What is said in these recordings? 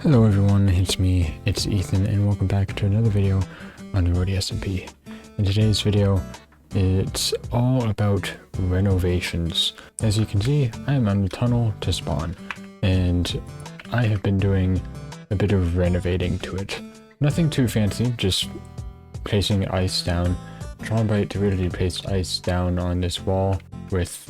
Hello everyone, it's me, it's Ethan, and welcome back to another video on the Roty SMP. In today's video, it's all about renovations. As you can see, I am on the tunnel to spawn, and I have been doing a bit of renovating to it. Nothing too fancy, just placing ice down. Trombite really placed ice down on this wall, with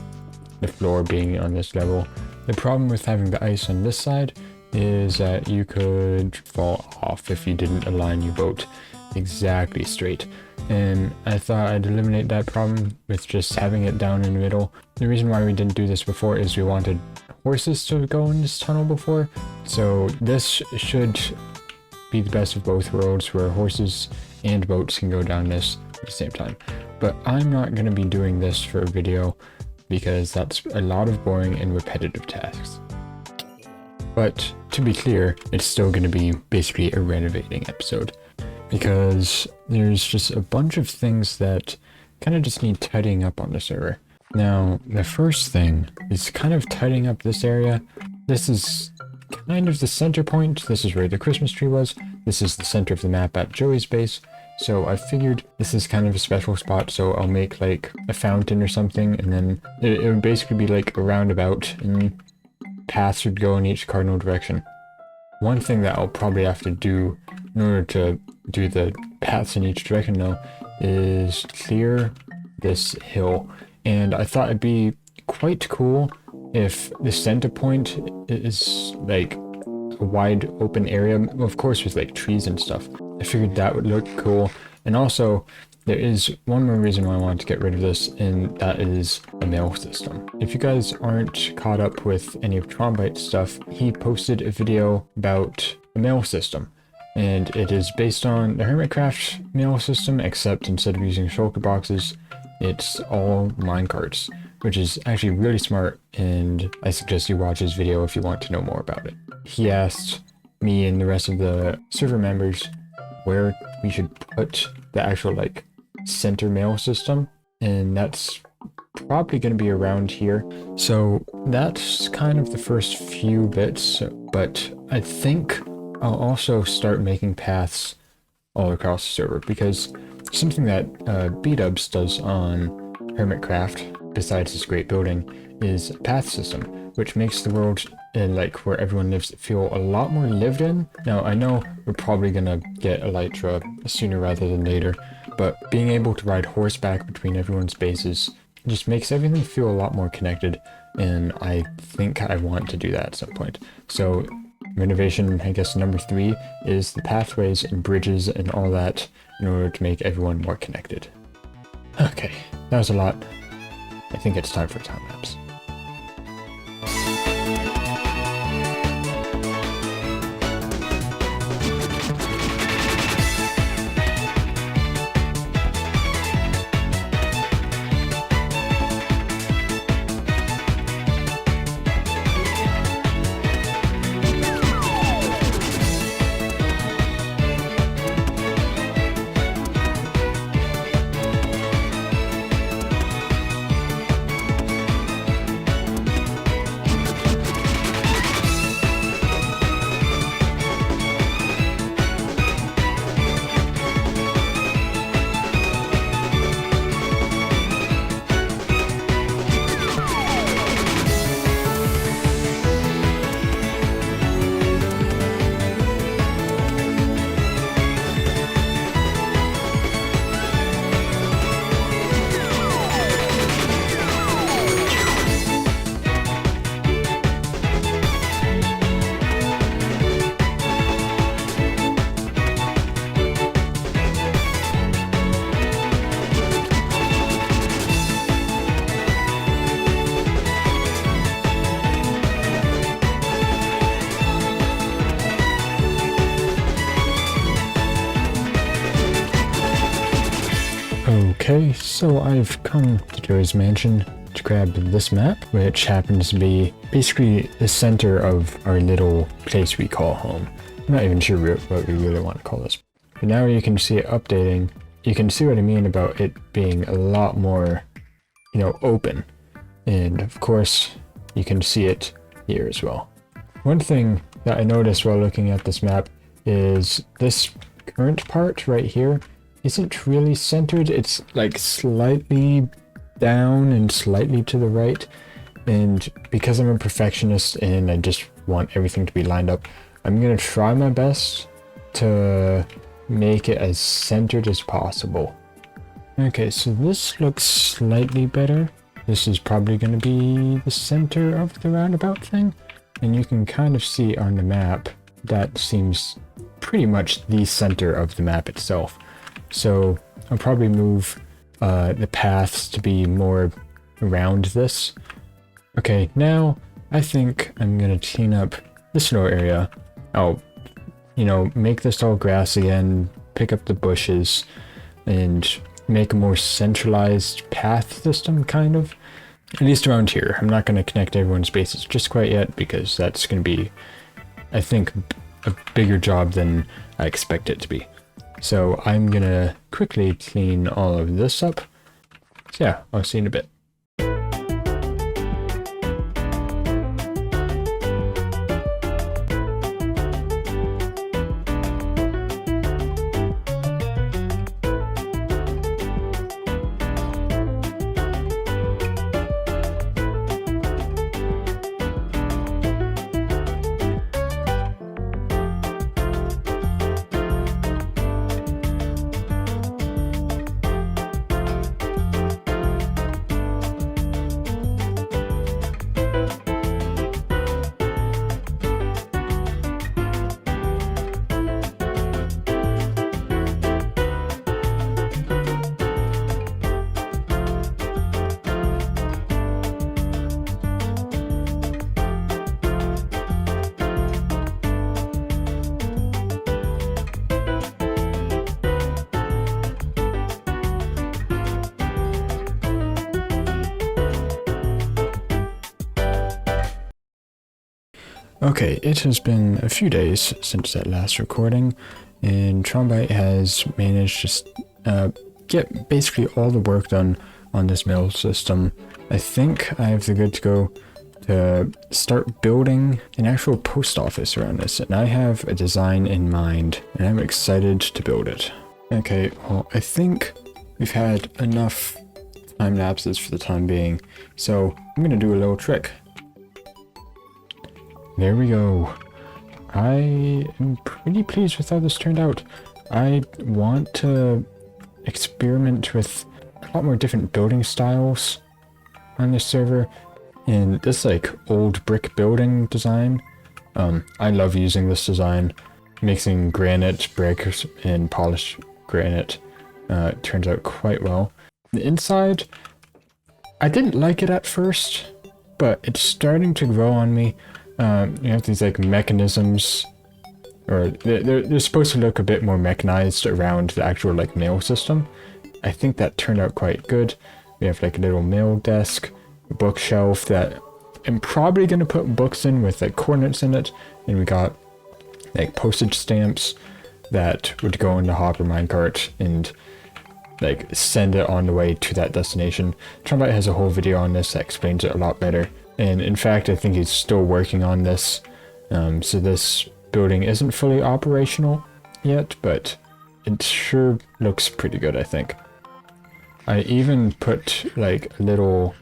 the floor being on this level. The problem with having the ice on this side is that you could fall off if you didn't align your boat exactly straight. And I thought I'd eliminate that problem with just having it down in the middle. The reason why we didn't do this before is we wanted horses to go in this tunnel before. So this should be the best of both worlds, where horses and boats can go down this at the same time. But I'm not going to be doing this for a video because that's a lot of boring and repetitive tasks. But to be clear, it's still going to be basically a renovating episode, because there's just a bunch of things that kind of just need tidying up on the server. Now, the first thing is kind of tidying up this area. This is kind of the center point. This is where the Christmas tree was. This is the center of the map at Joey's base. So I figured this is kind of a special spot, so I'll make like a fountain or something, and then it would basically be like a roundabout, and paths would go in each cardinal direction. One thing that I'll probably have to do in order to do the paths in each direction though is clear this hill. And I thought it'd be quite cool if the center point is like a wide open area, of course with like trees and stuff. I figured that would look cool. And also there is one more reason why I want to get rid of this, and that is a mail system. If you guys aren't caught up with any of Trombite's stuff, he posted a video about a mail system, and it is based on the Hermitcraft mail system, except instead of using shulker boxes, it's all minecarts, which is actually really smart, and I suggest you watch his video if you want to know more about it. He asked me and the rest of the server members where we should put the actual like center mail system, and that's probably going to be around here. So that's kind of the first few bits, but I think I'll also start making paths all across the server, because something that B-Dubs does on Hermitcraft, besides this great building, is a path system, which makes the world like where everyone lives feel a lot more lived in. Now I know we're probably gonna get Elytra sooner rather than later, but being able to ride horseback between everyone's bases just makes everything feel a lot more connected, and I think I want to do that at some point. So renovation, I guess number 3 is the pathways and bridges and all that, in order to make everyone more connected. Okay, that was a lot. I think it's time for a time lapse. Okay, so I've come to Joey's mansion to grab this map, which happens to be basically the center of our little place we call home. I'm not even sure what we really want to call this. But now you can see it updating. You can see what I mean about it being a lot more, open. And of course, you can see it here as well. One thing that I noticed while looking at this map is this current part right here isn't really centered. It's like slightly down and slightly to the right. And because I'm a perfectionist and I just want everything to be lined up, I'm gonna try my best to make it as centered as possible. Okay, so this looks slightly better. This is probably gonna be the center of the roundabout thing. And you can kind of see on the map that seems pretty much the center of the map itself. So I'll probably move the paths to be more around this. Okay, now I think I'm gonna clean up this little area. I'll, you know, make this all grass again, pick up the bushes, and make a more centralized path system, kind of. At least around here. I'm not gonna connect everyone's bases just quite yet, because that's gonna be, I think, a bigger job than I expect it to be. So I'm gonna quickly clean all of this up. So yeah, I'll see you in a bit. Okay, it has been a few days since that last recording, and Trombite has managed to get basically all the work done on this mill system. I think I have the good to go to start building an actual post office around this, and I have a design in mind, and I'm excited to build it. Okay, well, I think we've had enough time lapses for the time being, so I'm gonna do a little trick. There we go. I am pretty pleased with how this turned out. I want to experiment with a lot more different building styles on this server. And this like old brick building design, I love using this design. Mixing granite, brick, and polished granite turns out quite well. The inside, I didn't like it at first, but it's starting to grow on me. You have these like mechanisms, or they're supposed to look a bit more mechanized around the actual like mail system. I think that turned out quite good. We have like a little mail desk, a bookshelf that I'm probably going to put books in with like coordinates in it, and we got like postage stamps that would go in the hopper minecart and like send it on the way to that destination. Trombite has a whole video on this that explains it a lot better. And in fact, I think he's still working on this. So this building isn't fully operational yet, but it sure looks pretty good, I think. I even put like a little,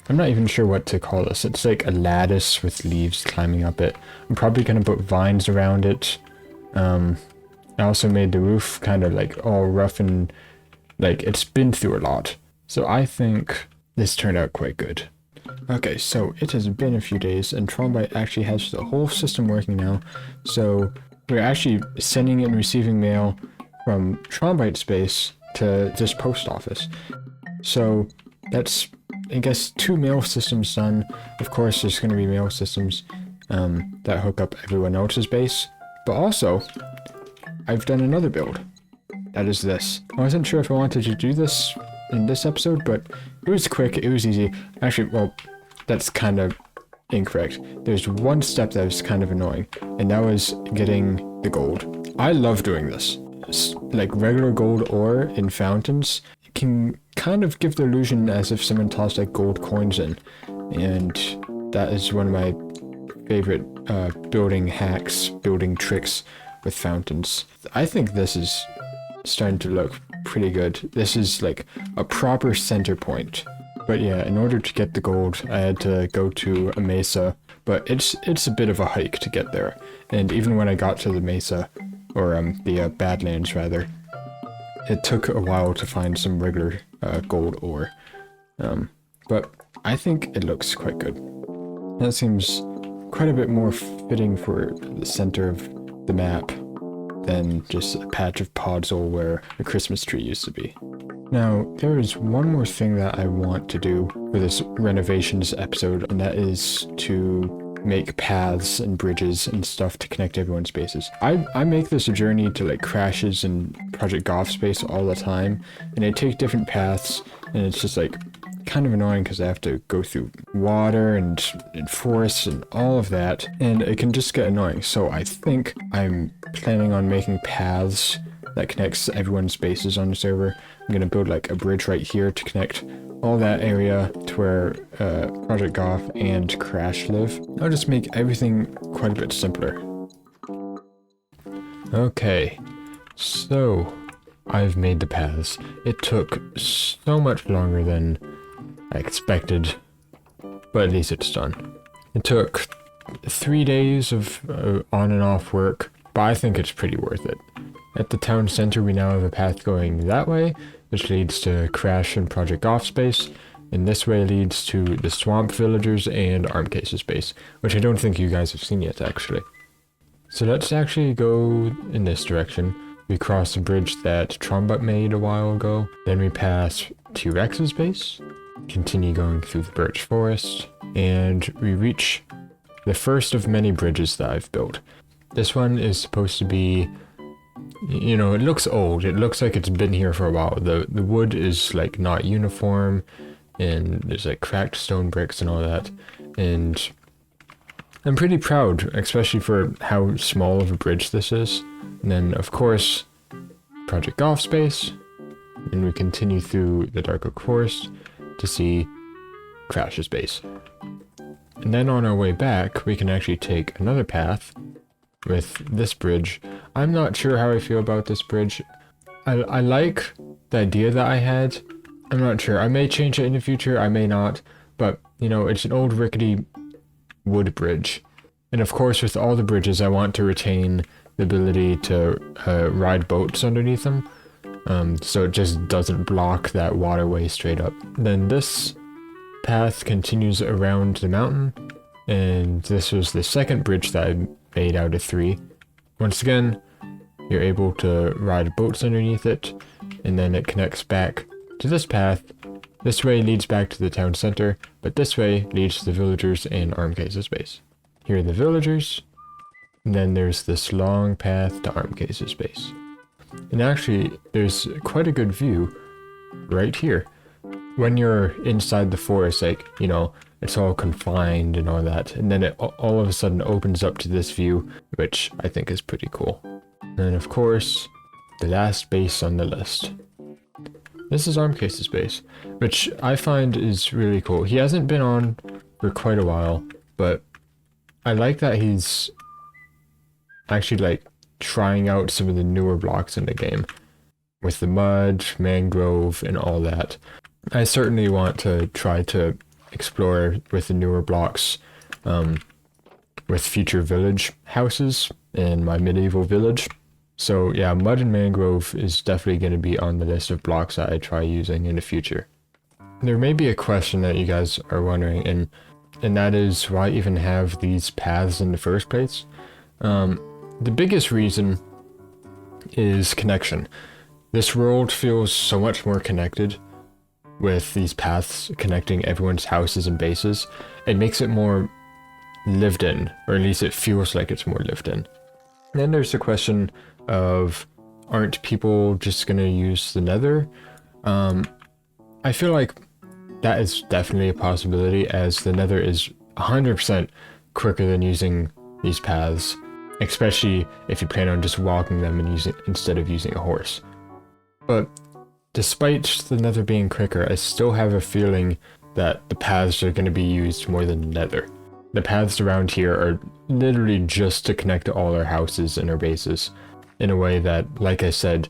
I'm not even sure what to call this. It's like a lattice with leaves climbing up it. I'm probably going to put vines around it. I also made the roof kind of like all rough and like it's been through a lot. So I think this turned out quite good. Okay, so it has been a few days, and Trombite actually has the whole system working now. So we're actually sending and receiving mail from Trombite's base to this post office. So that's, I guess, 2 mail systems done. Of course, there's going to be mail systems that hook up everyone else's base. But also, I've done another build. That is this. I wasn't sure if I wanted to do this in this episode, but it was quick, it was easy. Actually, well, that's kind of incorrect. There's one step that was kind of annoying, and that was getting the gold. I love doing this. It's like regular gold ore in fountains can kind of give the illusion as if someone tossed like gold coins in, and that is one of my favorite building hacks, building tricks with fountains. I think this is starting to look pretty good. This is like a proper center point. But yeah, in order to get the gold, I had to go to a mesa, but it's a bit of a hike to get there. And even when I got to the mesa, or the Badlands rather, it took a while to find some regular gold ore. But I think it looks quite good. That seems quite a bit more fitting for the center of the map than just a patch of podzol where a Christmas tree used to be. Now, there is one more thing that I want to do for this renovations episode, and that is to make paths and bridges and stuff to connect everyone's spaces. I make this a journey to like crashes and Project Golf Space all the time, and I take different paths, and it's just like kind of annoying because I have to go through water and forests and all of that, and it can just get annoying. So I think I'm planning on making paths that connects everyone's spaces on the server. I'm gonna build like a bridge right here to connect all that area to where Project Goth and Crash live. I'll just make everything quite a bit simpler. Okay, so I've made the paths. It took so much longer than I expected, but at least it's done. It took 3 days of on and off work, but I think it's pretty worth it. At the town center, we now have a path going that way, which leads to Crash and Project Golf Space, and this way leads to the Swamp Villagers and Armcase's base, which I don't think you guys have seen yet, actually. So let's actually go in this direction. We cross the bridge that Trombut made a while ago, then we pass T-Rex's base, continue going through the birch forest, and we reach the first of many bridges that I've built. This one is supposed to be, you know, it looks old. It looks like it's been here for a while. The wood is like not uniform, and there's like cracked stone bricks and all that. And I'm pretty proud, especially for how small of a bridge this is. And then of course, Project Golf Space. And we continue through the Dark Oak Forest to see Crash's base. And then on our way back, we can actually take another path with this bridge. I'm not sure how I feel about this bridge. I like the idea that I had. I'm not sure. I may change it in the future, I may not. But, you know, it's an old rickety wood bridge. And of course, with all the bridges, I want to retain the ability to ride boats underneath them. So it just doesn't block that waterway straight up. Then this path continues around the mountain. And this was the second bridge that I made out of 3. Once again, you're able to ride boats underneath it, and then it connects back to this path. This way leads back to the town center, but this way leads to the villagers and Armcase's base. Here are the villagers, and then there's this long path to Armcase's base. And actually, there's quite a good view right here. When you're inside the forest, like, you know, it's all confined and all that, and then it all of a sudden opens up to this view, which I think is pretty cool. And of course, the last base on the list. This is Armcase's base, which I find is really cool. He hasn't been on for quite a while, but I like that he's actually like trying out some of the newer blocks in the game with the mud, mangrove, and all that. I certainly want to try to explore with the newer blocks, with future village houses in my medieval village. So yeah, mud and mangrove is definitely going to be on the list of blocks that I try using in the future. There may be a question that you guys are wondering, and that is why even have these paths in the first place. The biggest reason is connection. This world feels so much more connected with these paths connecting everyone's houses and bases. It makes it more lived in, or at least it feels like it's more lived in. And then there's the question of, aren't people just gonna use the nether? I feel like that is definitely a possibility, as the nether is 100% quicker than using these paths, especially if you plan on just walking them and instead of using a horse. But despite the nether being quicker, I still have a feeling that the paths are going to be used more than the nether. the paths around here are literally just to connect to all our houses and our bases in a way that, like I said,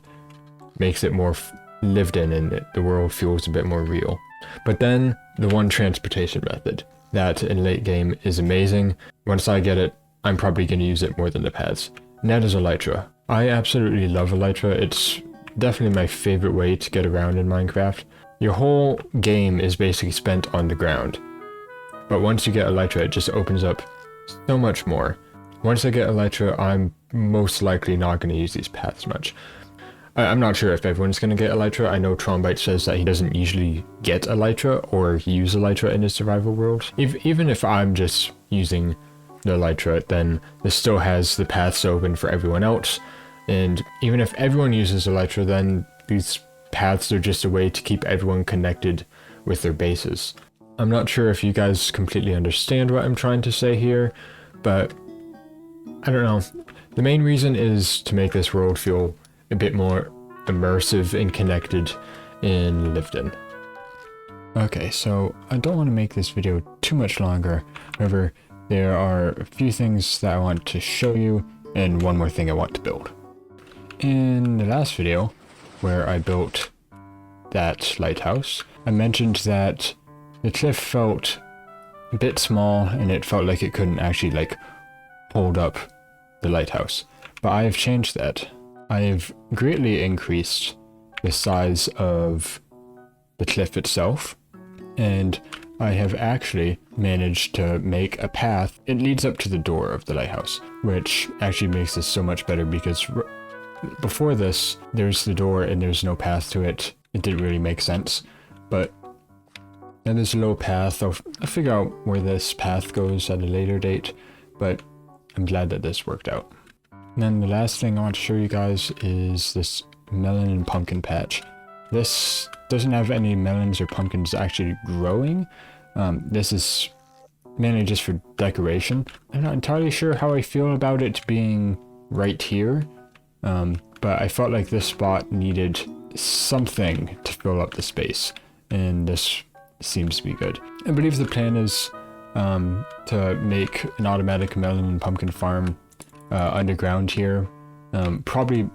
makes it more lived in and the world feels a bit more real. But then the one transportation method that in late game is amazing. Once I get it, I'm probably going to use it more than the paths. And that is elytra. I absolutely love elytra. It's definitely my favorite way to get around in Minecraft. Your whole game is basically spent on the ground. But once you get elytra, it just opens up so much more. Once I get elytra, I'm most likely not going to use these paths much. I'm not sure if everyone's going to get elytra. I know Trombite says that he doesn't usually get elytra or use elytra in his survival world. Even if I'm just using the elytra, then this still has the paths open for everyone else. And even if everyone uses elytra, then these paths are just a way to keep everyone connected with their bases. I'm not sure if you guys completely understand what I'm trying to say here, but I don't know. The main reason is to make this world feel a bit more immersive and connected and lived in. Okay, so I don't want to make this video too much longer. However, there are a few things that I want to show you and one more thing I want to build. In the last video, where I built that lighthouse, I mentioned that the cliff felt a bit small and it felt like it couldn't actually hold up the lighthouse. But I have changed that. I have greatly increased the size of the cliff itself, and I have actually managed to make a path. It leads up to the door of the lighthouse, which actually makes this so much better because before this, there's the door and there's no path to it. It didn't really make sense, but now there's a little path. I'll figure out where this path goes at a later date, but I'm glad that this worked out. And then the last thing I want to show you guys is this melon and pumpkin patch. This doesn't have any melons or pumpkins actually growing. This is mainly just for decoration. I'm not entirely sure how I feel about it being right here, but I felt like this spot needed something to fill up the space, and this seems to be good. I believe the plan is to make an automatic melon and pumpkin farm underground here, probably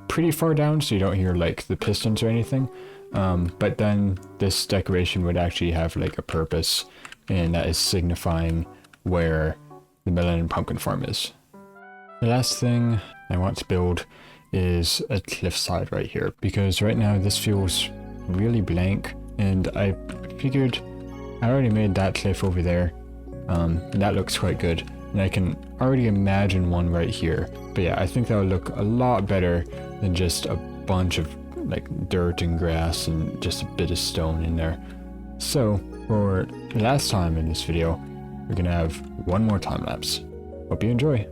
pretty far down so you don't hear the pistons or anything, but then this decoration would actually have a purpose, and that is signifying where the melon and pumpkin farm is. The last thing I want to build is a cliffside right here, because right now this feels really blank, and I figured I already made that cliff over there, and that looks quite good. And I can already imagine one right here. But yeah, I think that would look a lot better than just a bunch of dirt and grass and just a bit of stone in there. So for the last time in this video, we're gonna have one more time lapse. Hope you enjoy.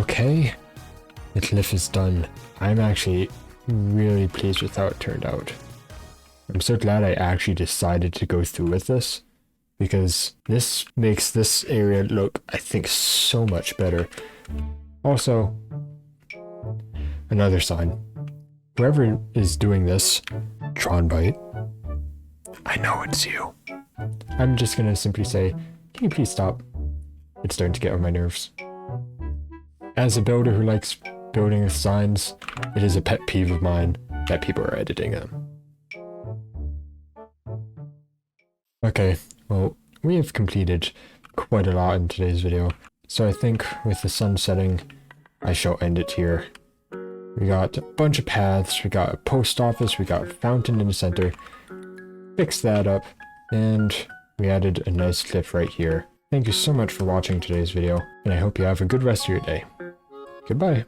Okay, the cliff is done. I'm actually really pleased with how it turned out. I'm so glad I actually decided to go through with this, because this makes this area look, I think, so much better. Also, another sign. Whoever is doing this, Trombite, I know it's you. I'm just gonna simply say, can you please stop? It's starting to get on my nerves. As a builder who likes building with signs, it is a pet peeve of mine that people are editing them. Okay, well, we have completed quite a lot in today's video, so I think with the sun setting, I shall end it here. We got a bunch of paths, we got a post office, we got a fountain in the center, fixed that up, and we added a nice cliff right here. Thank you so much for watching today's video, and I hope you have a good rest of your day. Goodbye.